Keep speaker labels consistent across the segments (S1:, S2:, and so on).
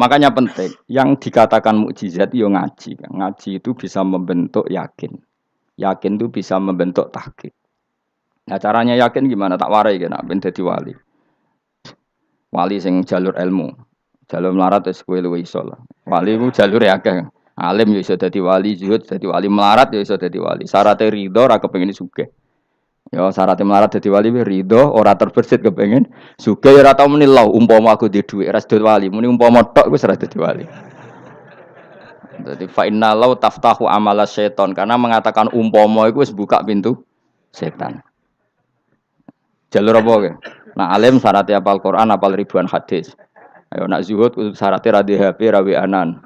S1: Makanya penting. Yang dikatakan mukjizat yo ngaji. Ngaji itu bisa membentuk yakin. Yakin itu bisa membentuk tahqiq. Nah caranya yakin gimana? Tak warai kan ben dadi wali. Wali sing jalur ilmu. Jalur melarat wis kowe luwih iso lah. Wali ku jalur akeh. Alim yo iso dadi wali, zuhud dadi wali, melarat yo iso dadi wali. Syaratnya ridho ora kepengin sugih. Ya syaratnya melarat dadi wali ridho ora terbersit kepengin sugih ora tau muni lho umpama aku di dhuwit ora dadi wali. Muni umpama tok wis ora dadi wali. Jadi fa inna law taftahu amala syaiton karena mengatakan umpama iku wis buka pintu setan. Jalur apa ke? Nah alim syaratnya hafal Quran, hafal ribuan hadis. Ayo nak zuhud syaratnya ra di HP, ra anan.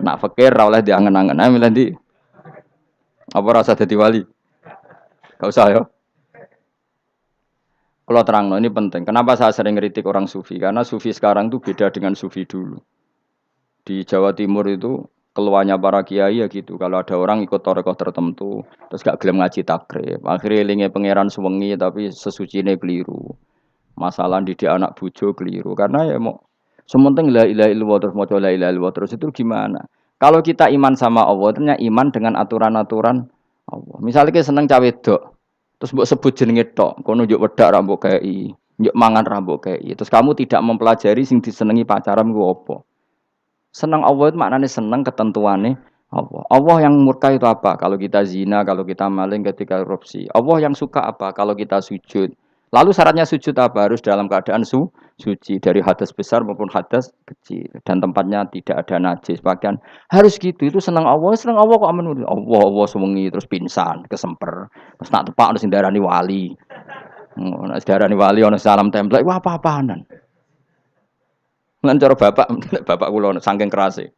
S1: Nak fakir ra oleh diangen-angen. Ayo milih ndi? Apa rasa dadi wali? Gak usah ya. Kalau terang, ini penting. Kenapa saya sering kritik orang sufi? Karena sufi sekarang itu beda dengan sufi dulu. Di Jawa Timur itu keluarnya para kiai ya gitu. Kalau ada orang ikut torekoh tertentu, terus gak gelem ngaji takrib. Akhirnya linge pangeran suwengi tapi sesucine keliru. Masalah didik anak bojo keliru. Karena ya mau sementing la ilaha illallah terus maca la ilaha illallah terus itu gimana? Kalau kita iman sama Allah, ternyata iman dengan aturan-aturan Allah. Misalnya kita seneng cawe wedok, terus mbok sebut jenenge tok, kono njuk wedak ra mbok kei, njuk mangan ra mbok kei. Terus kamu tidak mempelajari sing disenengi pacaran ku apa? Senang Allah itu maknanya senang ketentuannya Allah. Allah yang murka itu apa? Kalau kita zina, kalau kita maling, ketika korupsi. Allah yang suka apa? Kalau kita sujud. Lalu syaratnya sujud apa? Harus dalam keadaan suci dari hadas besar maupun hadas kecil dan tempatnya tidak ada najis. Bahkan harus gitu. Itu senang Allah kok aman. Allah sewengi terus pingsan, kesemper. Terus nak tepak harus darani wali. Nak darani wali ono salam template. Wah apa-apaanan. Lan cara bapak kula saking kerase.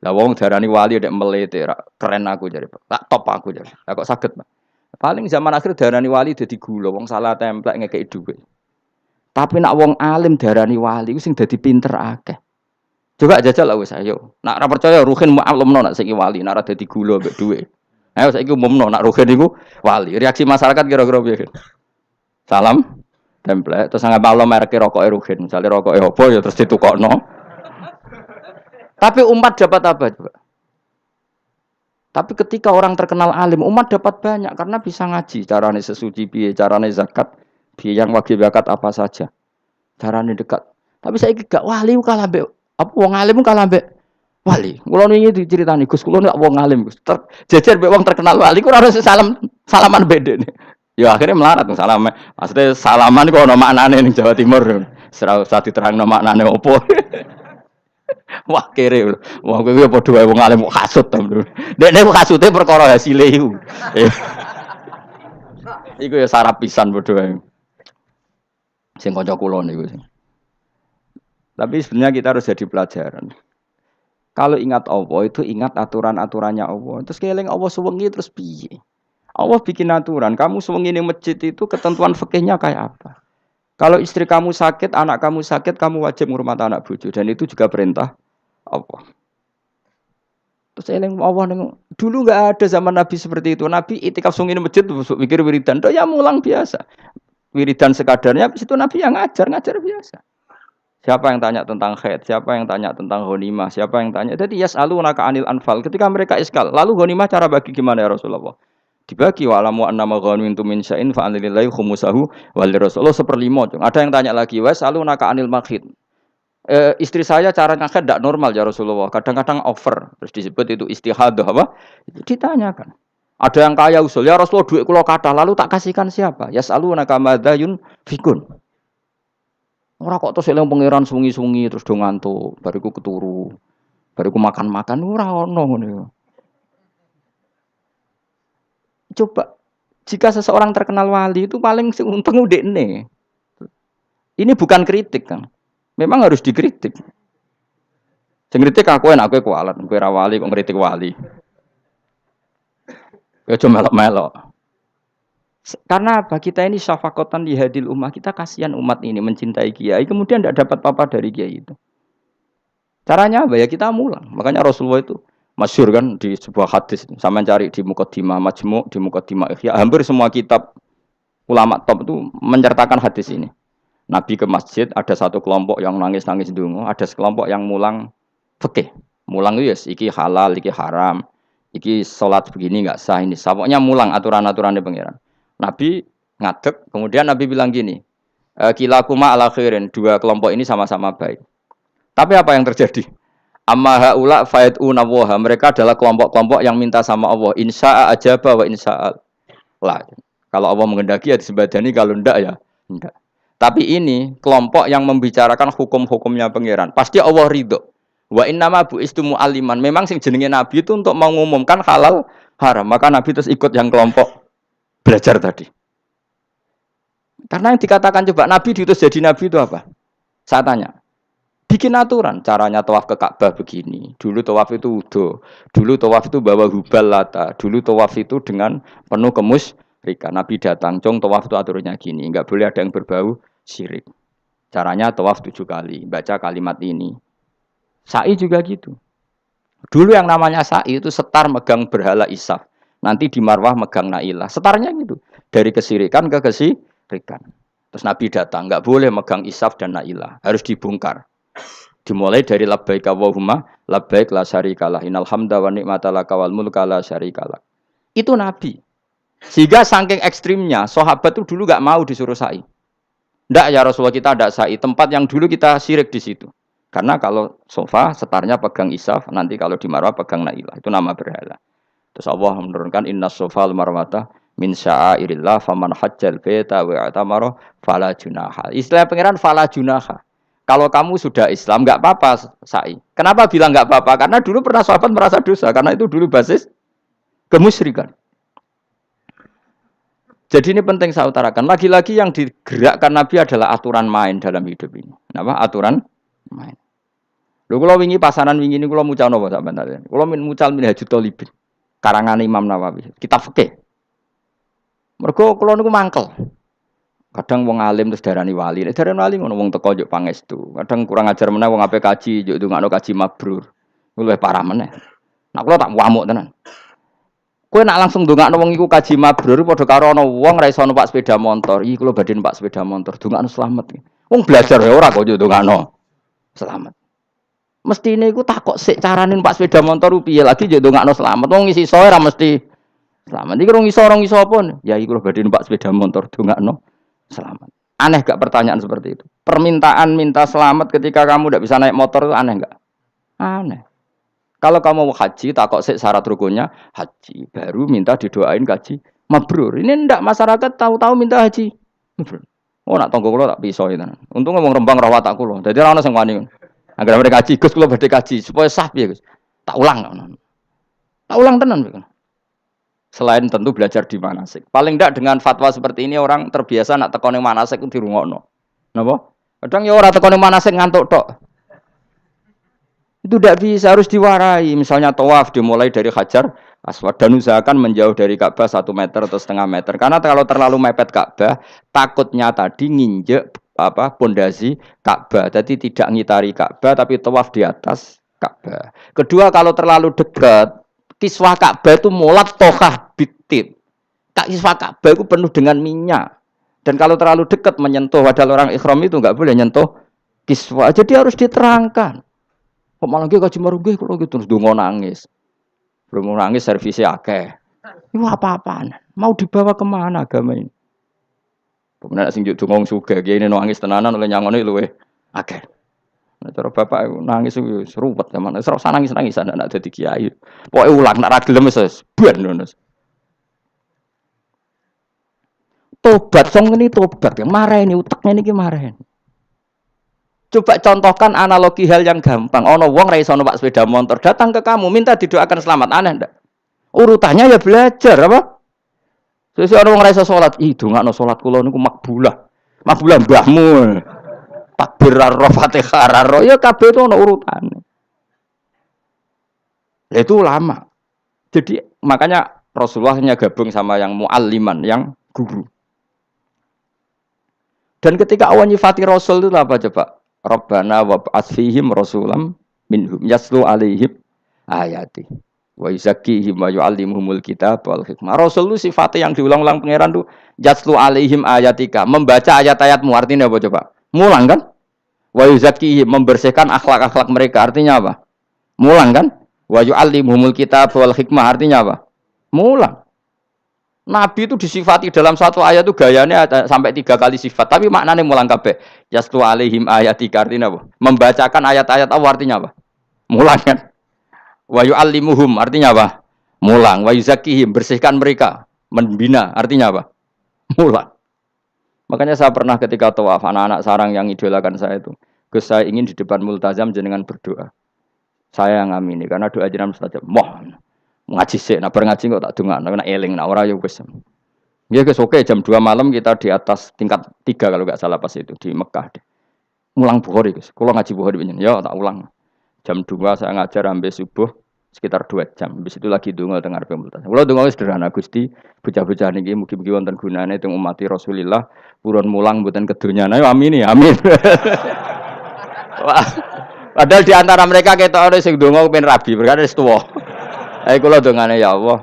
S1: Lah wong darani wali nek melete keren aku jare. Tak top aku jare. Lah kok saged, Pak? Paling zaman akhir darani wali dadi gula, wong salah templek ngekeki dhuwit. Tapi nak wong alim darani wali ku sing dadi pinter akeh. Coba jajal lah wis ayo. Nak ora percaya Ruhin maklumno nak saiki wali, nak ora dadi gula mbek dhuwit. Ayo saiki umumno nak Ruhin iku wali. Reaksi masyarakat kira-kira piye? Salam template terus nggak malam merek rokok Ruhin, misalnya rokok apa ya terus ditukokno. Tapi umat dapat apa juga? Tapi ketika orang terkenal alim, umat dapat banyak karena bisa ngaji, carane sesuci piye, carane zakat piye, yang wajib zakat apa saja, carane dekat. Tapi saya gak wali kalah mbek apa wong alim kalah mbek wali. Kula niki diceritani Gus, kula nek wong alim Gus, jejer mbek wong terkenal wali ku ora salaman bedene. Ya akhirnya melarat salam. Maksudnya salaman kok ono maknane ning Jawa Timur. Ora usah diterangno maknane opo. Wah kere. Wah kowe padha wae wong alim kok hasud to. Dekne hasute perkara hasile iku. Iku ya sarap pisan padha wae. Sing kanca kula niku. Tapi sebenarnya kita harus jadi pelajaran. Kalau ingat Allah itu ingat aturan-aturannya Allah. Terus keling Allah suwengi terus piye? Allah bikin aturan, kamu sewengi ning masjid itu ketentuan fikihnya kayak apa? Kalau istri kamu sakit, anak kamu sakit, kamu wajib ngurmat anak bojo dan itu juga perintah Allah. Terus eling Allah dulu enggak ada zaman Nabi seperti itu. Nabi itikaf sungi ning masjid mikir wiridan, do ya mulang biasa. Wiridan sekadarnya habis itu Nabi yang ngajar biasa. Siapa yang tanya tentang haid, siapa yang tanya tentang ghanimah, siapa yang tanya. Jadi yas'alunaka 'anil anfal. Ketika mereka iskal, lalu ghanimah cara bagi gimana ya Rasulullah? Dibagi wa alamu annama ghanimtum min syai'in fa 'allillahi khumusahu wa lirrasul 1/5. Ada yang tanya lagi, "Wasalunaka 'anil makhid." Istri saya cara ngakad tidak normal ya Rasulullah. Kadang-kadang over. Terus disebut itu istihadah apa? Ditanyakan. Ada yang kaya usul, ya Rasulullah duit kula kathah lalu tak kasihkan siapa? Yasalunaka madza yunfikun. Ora kok terus eling pangeran sungi-sungi terus do ngantuk, bariku keturu. Bariku makan-makan ora ono ngono. Coba jika seseorang terkenal wali itu paling untung udekne. Ini bukan kritik kan. Memang harus dikritik. Sing kritik aku enak kowe kualat, kowe ra wali kok ngritik wali. Ya cuma melok-melok. Karena apa? Kita ini syafaqatan di hadil ummah, kita kasihan umat ini mencintai kiai kemudian tidak dapat apa-apa dari kiai itu. Caranya apa ya kita mulang. Makanya Rasulullah itu masyhur kan di sebuah hadis, sama cari di Muqaddimah Majmu', di Muqaddimah Ihya, hampir semua kitab ulama top itu menceritakan hadis ini. Nabi ke masjid, ada satu kelompok yang nangis-nangis ndonga, ada sekelompok yang mulang fikih. Mulang itu yes, iki halal, iki haram, iki sholat begini nggak sah ini. Pokoknya mulang aturan-aturannya pangeran. Nabi ngadeg, kemudian Nabi bilang gini, kilakuma ala khairin, dua kelompok ini sama-sama baik. Tapi apa yang terjadi? Amma haula fayatuna waha, mereka adalah kelompok-kelompok yang minta sama Allah, insya'a ajaba wa insya'al. Lah, kalau Allah mengendaki ya disebadani, kalau ndak ya ndak. Tapi ini kelompok yang membicarakan hukum-hukumnya pangeran. Pasti Allah ridho. Wa innama bu'istu mu'alliman. Memang sing jenenge Nabi itu untuk mengumumkan halal haram. Maka Nabi terus ikut yang kelompok belajar tadi. Karena yang dikatakan coba Nabi diutus jadi Nabi itu apa? Saya tanya. Bikin aturan. Caranya tawaf ke Ka'bah begini. Dulu tawaf itu wudu. Dulu tawaf itu bawa hubal lata. Dulu tawaf itu dengan penuh kemusyrikan. Nabi datang. Cong tawaf itu aturannya gini. Enggak boleh ada yang berbau syirik. Caranya tawaf 7 kali. Baca kalimat ini. Sa'i juga gitu. Dulu yang namanya sa'i itu setar megang berhala Isaf. Nanti di Marwah megang Nailah. Setarnya gitu. Dari kesirikan ke kesirikan. Terus Nabi datang. Enggak boleh megang Isaf dan Nailah. Harus dibongkar. Dimulai dari labbaik Allahumma labbaik la syarikalah. Innal hamda wa ni'mata laka wal mulka la syarikalah. Itu Nabi. Sehingga saking ekstrimnya sahabat itu dulu enggak mau disuruh sa'i. Ndak ya Rasulullah, kita ada sa'i. Tempat yang dulu kita syirik di situ. Karena kalau sofa setarnya pegang Isaf, nanti kalau di Marwah pegang Nailah. Itu nama berhala. Terus Allah menurunkan inna sofa al-marwata min sya'airillah faman hajjal baita wa atamara fala junaha. Istilah pangeran fala junaha. Kalau kamu sudah Islam enggak apa-apa sa'i. Kenapa bilang enggak apa-apa? Karena dulu pernah sahabat merasa dosa. Karena itu dulu basis kemusyrikan. Jadi ini penting saya utarakan. Lagi-lagi yang digerakkan Nabi adalah aturan main dalam hidup ini. Kenapa? Aturan main. Lho kula wingi pasaran wingi niku kula mucal napa sampean ta? Kula mucal Minhajul Thalibin. Karangan Imam Nawawi. Kitab fikih. Mergo kula niku mangkel. Kadang wong alim terus darani wali. Nek darani wali ngono wong teko njuk pangestu. Kadang kurang ajar meneh wong ape kaji njuk ndongakno kaji mabrur. Kuwi luwih parah meneh. Nek kula tak ngamuk tenan. Kowe nak langsung ndongakno wong iku kaji mabrur padha karo ana wong ra iso numpak sepeda motor. Iki kula badhe numpak sepeda motor, ndongakno slamet. Wong belajar ya ora kok ndongakno slamet. Mestine iku takok sik carane numpak sepeda motor piye lagi ndongakno slamet. Wong isi iso ora mesti slamet. Iki rong iso apa? Ya iki kula badhe numpak sepeda motor, ndongakno slamet. Aneh gak pertanyaan seperti itu? Permintaan minta selamat ketika kamu tidak bisa naik motor itu aneh gak? Aneh. Kalau kamu mau haji, takok sik syarat rukunnya haji, baru minta didoain haji mabrur. Ini ndak masyarakat tahu-tahu minta haji mabrur. Oh nak tonggo kula tak piso itu. Untung ngomong Rembang rawat tak kula. Dadi ora ono sing wani. Agar mereka haji, Gus kula badhe haji supaya sah piye Gus. Tak ulang. Tak ulang tenan. Selain tentu belajar di manasik. Paling ndak dengan fatwa seperti ini orang terbiasa nak teko ning manasik ku dirungokno. Napa? Kadang ya ora teko ning manasik ngantuk tok. Itu tidak bisa, harus diwarai. Misalnya tawaf dimulai dari Hajar Aswad dan usahakan menjauh dari Ka'bah 1 meter atau setengah meter. Karena kalau terlalu mepet Ka'bah, takutnya tadi nginjek pondasi Ka'bah. Jadi tidak ngitari Ka'bah tapi tawaf di atas Ka'bah. Kedua, kalau terlalu dekat, kiswah Ka'bah itu mulat tohah bitib. Kiswah Ka'bah itu penuh dengan minyak. Dan kalau terlalu dekat menyentuh, padahal orang ikhram itu enggak boleh nyentuh kiswah. Jadi harus diterangkan. Kok malah nggih kaji marunggih kula gitu terus donga nangis. Belum nangis servisnya akeh. Itu apa-apaan? Mau dibawa kemana agama ini? Kemudian sing juk donga sugih kiye nangis tenanan oleh nyangone luweh akeh. Nek cara bapak nangis wis ruwet zaman. Wis ora usah nangis-nangisan anak dadi kiai. Pokoke ulang nek ra gelem wis ben ngono. Tobat song ngene tobat yang mareni utekne niki mareni. Coba contohkan analogi hal yang gampang. Ono wong ra iso numpak sepeda motor, datang ke kamu minta didoakan selamat, aneh ndak? Urutannya ya belajar apa? Sesuk ono wong ra iso salat, ih dongakno salat kula niku makbulah. Makbulah mbahmu. Takbir ar Fatihah ar ya kabeh itu ono urutane. Itu lama. Jadi makanya Rasulullah hanya gabung sama yang mualliman, yang guru. Dan ketika awan nyifati Rasul itu apa coba? Rabbana wab'ats fihim rasulam minhum yaslu alaihim ayati wa yuzakkihim wa yu'allimuhumul kitab wal hikmah. Rasul itu sifatnya yang diulang-ulang pangeran tuh yaslu alaihim ayatika, membaca ayat-ayatmu. Artinya apa coba? Mulang kan? Wa yuzakkihim membersihkan akhlak-akhlak mereka artinya apa? Mulang kan? Wa yu'allimuhumul kitab wal hikmah artinya apa? Mulang. Nabi itu disifati dalam satu ayat itu gayanya ada sampai 3 kali sifat, tapi maknanya mulang kabeh. Yaslu alaihim ayatika artinya apa? Membacakan ayat-ayat Allah artinya apa? Mulang kan? Wa yu'allimuhum artinya apa? Mulang. Wa yuzakkihim bersihkan mereka, membina artinya apa? Mulang. Makanya saya pernah ketika tawaf anak-anak sarang yang idolakan saya itu, Gus saya ingin di depan multazam jenengan berdoa. Saya yang ngamini karena doa jenengan mustajab. Moh ngaji sih, nah ngaji kok tak dengar, nak eling, nak ora ya Gus. Ya Gus oke jam 2 malam kita di atas tingkat 3 kalau nggak salah pas itu di Mekah. Mulang Bukhari Gus. Kalau ngaji Bukhari begini, ya tak ulang. Jam 2 saya ngajar sampai subuh sekitar 2 jam. Habis itu lagi donga tengah multazam. Kalau donga sederhana Gusti, bocah-bocah niki mugi-mugi wonten gunane teng umat Rasulillah, purun mulang mboten kedunyane. Amin ya, amin. Padahal di antara mereka ketok sing donga pengen rabi, berkata wis tuwa. Ayo kula dongane ya Allah.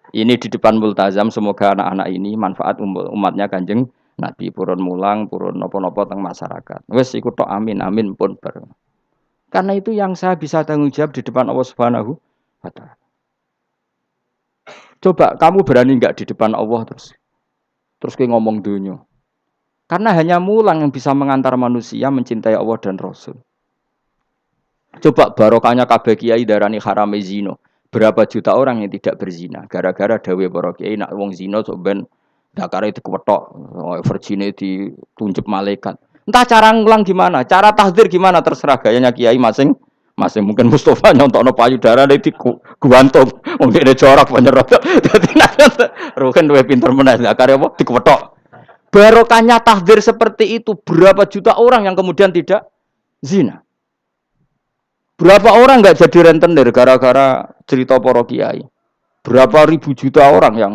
S1: Ini di depan multazam semoga anak-anak ini manfaat umatnya Kanjeng Nabi purun mulang, purun napa-napa teng masyarakat. Wis iku tok amin, amin pun bareng. Karena itu yang saya bisa tanggung jawab di depan Allah Subhanahu wa taala. Coba kamu berani enggak di depan Allah terus kayak ngomong dunia. Karena hanya mulang yang bisa mengantar manusia mencintai Allah dan Rasul. Coba barokahnya kabeh kiai darani harame zina. Berapa juta orang yang tidak berzina gara-gara dawe para kiai nak wong zina sok ben dakare dikwetok, virgine ditunjuk malaikat. Entah cara ngulang gimana, cara tahdzir gimana terserah gayanya kiai masing-masing. Mungkin Mustafa nyontokno payudara di guantung, mungkin ada corak penyerot. Dadi nek roken duwe pinter meneh dakare apa dikwetok. Barokahnya tahdzir seperti itu berapa juta orang yang kemudian tidak zina. Berapa orang enggak jadi rentenir gara-gara cerita para kiai. Berapa ribu juta orang yang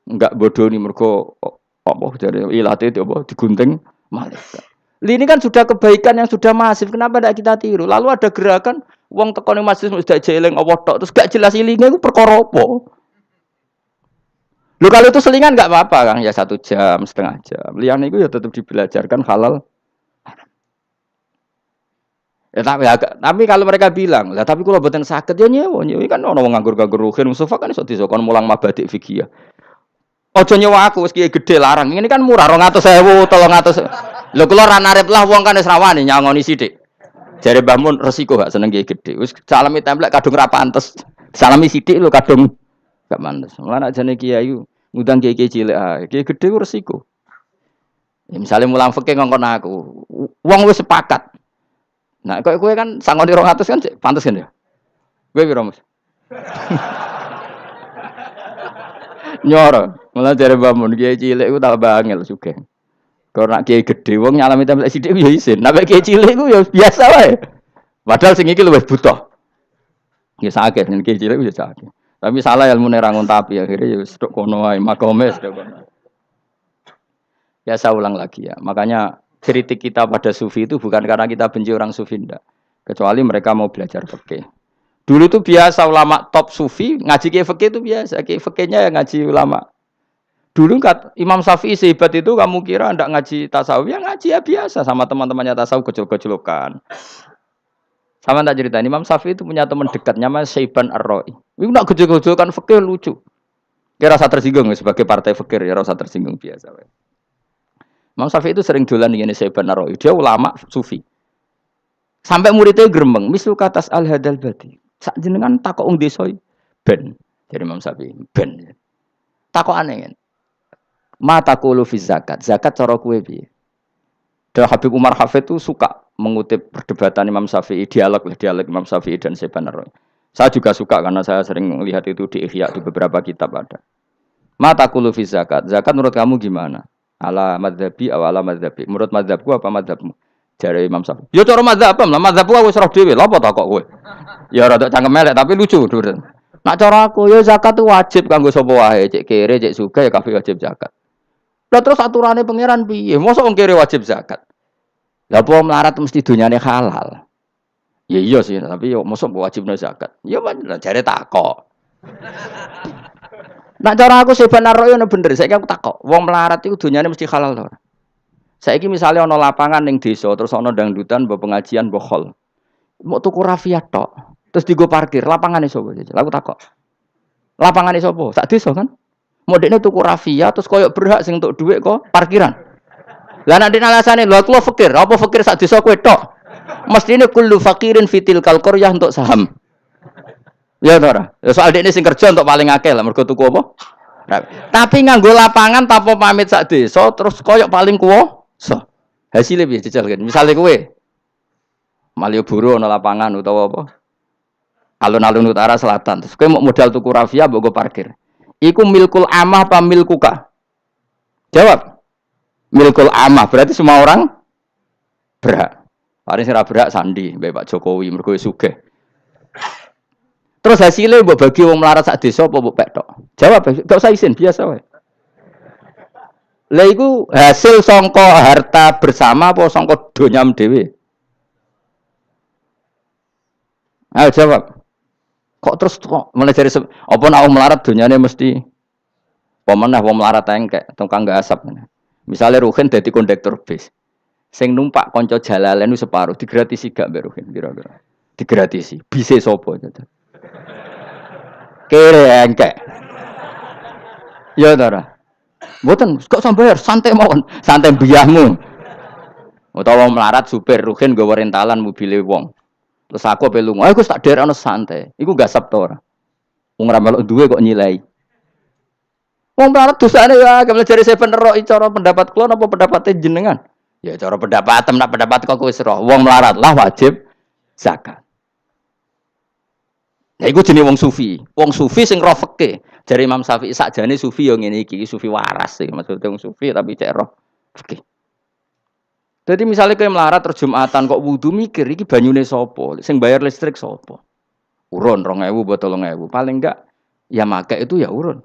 S1: enggak bodoni mergo apa dari ilate itu apa digunting malaikat. Ini kan sudah kebaikan yang sudah masif. Kenapa tidak kita tiru? Lalu ada gerakan wong tekone masjid sudah jeleng Allah tok terus gak jelas ilinge iku perkara apa? Lho kalau itu selingan enggak apa-apa Kang, ya 1 jam, setengah jam. Liyane iku ya tetap dibelajarkan halal. Ya, tapi kalau mereka bilang, lah tapi kalau boten sakit ya nyewa kan ono wong nganggur-nganggur ruhin Mustafa kan iso disokon mulang mabadik fikih. Ojo nyewa aku wis kiye gedhe larang. Ini kan murah 200.000, 300. Lho kula ra narep lah wong kan wis rawani nyangoni sithik. Jare Mbah Mun resiko gak seneng kiye gedhe. Wis salami templek kadung ra pantes. Salami sithik lho kadung gak pantes. Mulane jane kiai ngundang kiai cilik ae. Kiai gedhe ku resiko. Ya misale mulang fikih ngongkon aku. Wong wis sepakat. Nah, kowe kan sangoni 200 kan pantes kan ya? Kowe piro, Mas? Nyoro, malah jare bangun kiai cilik ku tak bangel sugih. Kok nak kiai gedhe wong nyalami templek sithik ya isin. Nek kiai cilik ku ya biasa wae. Padahal sing iki luwih butuh. Ya sakit nek kiai cilik ya sakit. Tapi salah ilmune ra ngontapi akhirnya ya wis tok kono wae makome tok kono. Ya saya ulang lagi ya. Makanya kritik kita pada sufi itu bukan karena kita benci orang sufi enggak. Kecuali mereka mau belajar fikih. Dulu itu biasa ulama top sufi ngaji kiai fikih itu biasa. Kiai fikihnya yang ngaji ulama. Dulu kan Imam Syafi'i sehebat itu kamu kira enggak ngaji tasawuf ya ngaji ya biasa sama teman-temannya tasawuf kecil-kecilokan. Sama tak cerita Imam Syafi'i itu punya teman dekat namanya Syaiban Ar-Ra'i. Itu enggak kecil-kecilokan fikih lucu. Kira rasa tersinggung sebagai partai fikih ya rasa tersinggung biasa. Imam Syafi'i itu sering dolan dengan Syaiban Ar-Ra'i. Dia ulama sufi. Sampai muridnya gremeng, misal katas al-hadal badi. Sak jenengan takok wong desa ben. Jadi Imam Syafi'i ben. Takok aneh kan. Mata qulu fi zakat. Zakat cara kowe piye? Dan Habib Umar Hafid itu suka mengutip perdebatan Imam Syafi'i, dialog Imam Syafi'i dan Syaiban Ar-Ra'i. Saya juga suka karena saya sering melihat itu di Ihya di beberapa kitab ada. Mata qulu fi zakat. Zakat menurut kamu gimana? Ala madzhabi aw ala madzhabi. Menurut madzhabku apa madzhabmu? Jare Imam Syafi'i. Ya cara madzhab apa? Madzhabku wis roh dhewe. Lha apa tak kok kowe? Ya rada cangkem elek tapi lucu, Dur. Nak cara aku ya zakat itu wajib kanggo sapa wae, cek kere, cek sugih ya kabeh wajib zakat. Lah terus aturane pangeran piye? Mosok wong kere wajib zakat. Lah apa melarat mesti dunyane halal. Ya iya sih, tapi yo mosok wajibna zakat. Ya jare takok. Nak cara aku Syaiban Ar-Ra'i ono bener, saiki aku takok, wong melarat iku dunyane mesti halal to ora? Saiki misalnya ana lapangan ning desa terus ana dangdutan mbok pengajian mbok hol. Mau tuku rafia tok. Terus digo parkir, lapangane sapa? Aku takok. Lapangane sapa? Sak desa kan? Modekne tuku rafia terus koyo berhak sing entuk dhuwit kok parkiran. Lah nek alasane lho aku fakir, apa fakir sak desa kowe tok? Mestine kullu fakirin fitil qaryah untuk saham. Ya to ora? Ya soal dekne sing kerja untuk paling akeh lah mergo tuku apa? Tapi nganggo lapangan tanpa pamit sak desa terus koyo paling kuwasa. Hasilnya piye jajal kan? Misale kowe Malioboro ana lapangan utawa apa? Alun-alun utara selatan. Terus kowe mau modal tuku rafia mbok go parkir. Iku milkul amah apa milkuka? Jawab. Milkul amah berarti semua orang berhak. Paling sing ora berhak sandi mbek Pak Jokowi mergo sugih. Terus hasilnya mbok bagi wong melarat sak desa apa mbok pek tok? Jawab, gak usah izin biasa wae. Lah iku hasil sangka harta bersama apa sangka donyam dhewe? Ayo jawab. Kok terus kok mulai dari apa nak wong melarat donyane mesti pemenah wong melarat engkek tukang gak asap. Misalnya Ruhin dadi kondektur bis. Sing numpak kanca jalalen ku separo digratisi gak mbek Ruhin kira-kira. Digratisi. Bise sapa gitu. Kere engkek. Ya ta ora. Mboten kok sambayar santai mawon, santai mbiyahmu. Utawa wong melarat supir Ruhin nggawa rentalan mobile wong. Terus aku ape lunga, aku tak derekno santai. Iku gasap to ora. Wong ra melok duwe kok nyilai. Wong melarat dosane ya gak jare seven roh cara pendapat kula napa pendapate jenengan? Ya cara pendapatem nak pendapat kok wis roh. Wong melarat lah wajib zakat. Ya iku jenenge wong sufi. Wong sufi sing roh fikih. Jare Imam Syafi'i sakjane sufi yo ngene iki, sufi waras sih maksudnya wong sufi tapi cek roh fikih. Jadi misalnya kayak melarat terus Jumatan kok wudu mikir iki banyune sapa? Sing bayar listrik sapa? Urun 2.000 botol 3.000. Paling enggak ya make itu ya urun.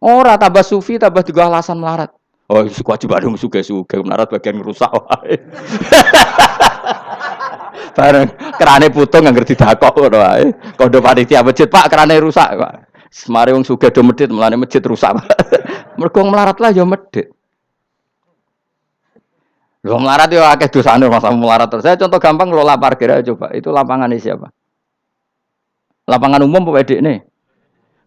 S1: Ora tambah sufi tambah juga alasan melarat. Oh, kewajiban suge-suge melarat bagian rusak wae. Bareng kerane putung anggar didakok ngono wae. Kondo panitia masjid, Pak, kerane rusak, Pak. Semare wong sugih do medhit, mulane masjid rusak. Mergo melarat lah ya medhit. Lho melarat yo akeh dosane masa melarat terus. Saya contoh gampang ngelola parkir aja coba. Itu lapangannya siapa? Lapangan umum apa edekne?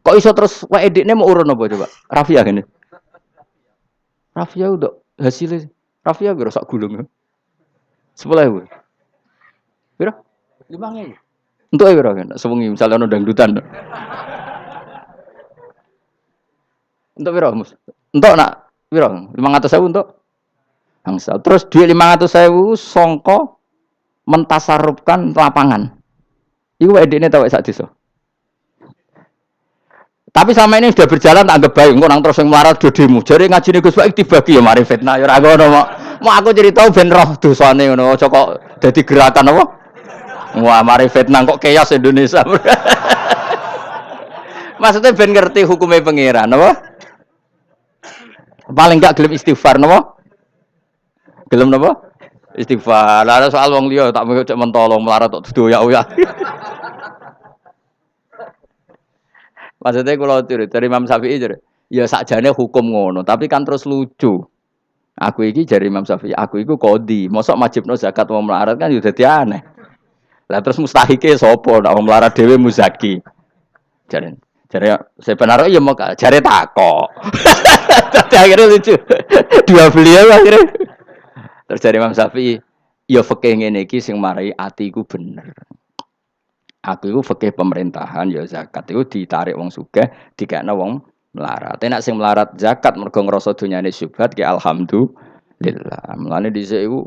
S1: Kok iso terus wae edekne mau urun apa coba? Rafia gini. Rafia udah hasilnya. Rafia kira sak gulung. 10.000. Piro? 5.000. Untuk piro kan? Sewengi misalnya ono dangdutan. Untuk piro, Mus? Untuk nak piro? 500.000 untuk angsal. Terus duit 500.000 songko mentasarufkan lapangan. Iku edekne tau sak desa. Tapi sama ini sudah berjalan tak anggap baik. Engko nang terus sing melarat dodemu. Jare ngajine Gus Baik dibagi ya mari fitnah ya ora ngono mau aku cerita ben roh dosane ngono. Aja kok dadi gerakan apa? Wah, mari fitnah kok chaos Indonesia. Maksudnya ben ngerti hukumnya pangeran apa? Paling enggak gelem istighfar napa? Gelem napa? Istighfar. Lah soal wong liya tak cek mentolong melarat tok doyak-oyak. Maksudnya kalau dari Imam Syafi'i jadi, ya sakjane hukum ngono, tapi kan terus lucu. Aku iki dari Imam Syafi'i, aku iku kodi, mosok majibno zakat wong melarat kan ya dadi aneh. Lah terus mustahike sapa nek wong melarat dhewe muzaki. Jare sebenarnya ya mau jare takok. Dadi akhirnya lucu. Dua beliau akhirnya. Terus dari Imam Syafi'i, ya fikih ngene iki sing marai atiku bener. Aku itu fikih pemerintahan ya zakat itu ditarik wong sugih dikekno wong melarat. Nek sing melarat zakat mergo ngrasa dunyane syubhat ki alhamdulillah. Mulane dhisik iku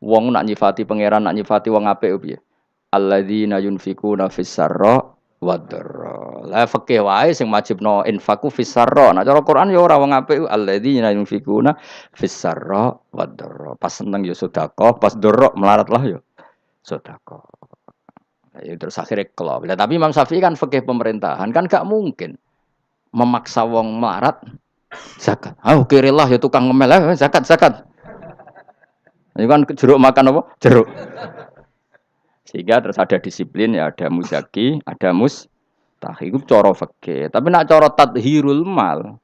S1: wong nak nyifati pangeran nak nyifati wong apik piye? Alladzina yunfikuna fis sarra wad dharra. Lah fikih wae sing wajibno infaku fis sarra. Nek cara Quran ya ora wong apik alladzina yunfikuna fis sarra wad dharra. Pas seneng ya sedekah, pas dharra melarat lah ya sedekah. Ya, terus akhirnya kelop. Tapi Imam Syafi'i kan fikih pemerintahan kan gak mungkin memaksa wong melarat zakat. Kirilah ya tukang ngemel zakat. Ini kan jeruk makan apa? Jeruk. Sehingga terus ada disiplin ya ada muzaki, ada mustahik itu cara fikih. Tapi nak cara tadhirul mal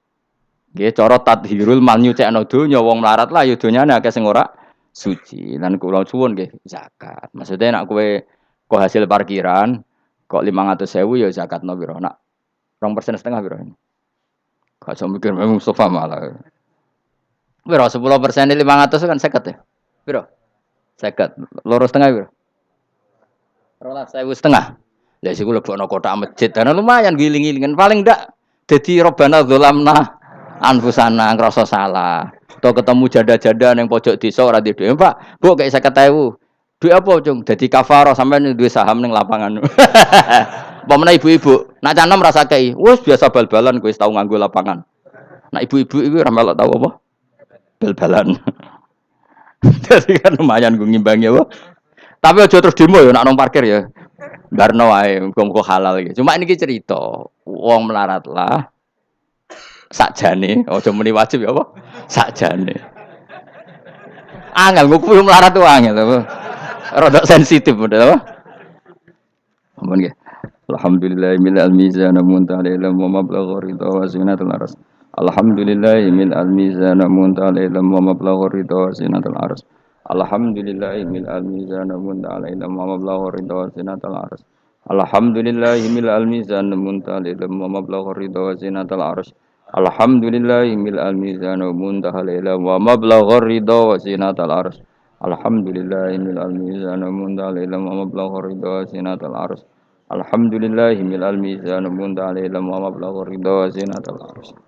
S1: Nggih cara tadhirul mal nyucikno donya wong melarat lah ya donyane akeh sing ora suci. Lan kula suwun nggih zakat. Maksudnya nek kowe hasil parkiran kok 500.000 ya zakatno pira? Nak 2,5% pira? Gak usah mikir memang Mustafa malah. Pira 10% 500 kan 50 ya? Pira? 50. Loro setengah pira? 12.500. Lah siku lebokno kotak masjid. Dan lumayan giling-gilingan paling ndak dadi robana dzalamna anfusana ngrasa salah. Atau ketemu janda-janda yang pojok desa ora di dhuwit. Pak, Bu kayak 50.000. Duit apa, Cung? Dadi kafarah sampean duwe saham ning lapangan. Pemene ibu-ibu, nak canom rasa kei. Wis biasa bal-balan kowe tau nganggo lapangan. Nak ibu-ibu iku ora melok tau apa? Bal-balan. Jadi kan lumayan gue ngimbangi apa. Tapi aja terus demo ya nak nang parkir ya. Barno wae muga halal iki. Cuma ini cerita, wong melarat lah sakjane, aja muni wajib ya apa? Sakjane. Angel nguku melarat tuh angel apa? Rodok sensitif model apa? Ampun nggih. Alhamdulillah min al-mizan muntal ilm wa mablagh ridha wa zinatul arsy. Alhamdulillah min al-mizan muntal ilm wa mablagh ridha wa zinatul arsy. Alhamdulillah min al-mizan muntal ilm wa mablagh ridha wa zinatul arsy. Alhamdulillah min al-mizan muntal ilm wa mablagh ridha wa zinatul arsy. Alhamdulillah min al-mizan muntal ilm wa mablagh ridha wa zinatul arsy. Alhamdulillah min al-mizan muntal ilm wa mablagh ridha wa zinatul arsy. Alhamdulillah mil al mizan munta alaihi wa mablagh ridha wa zinatul arsy.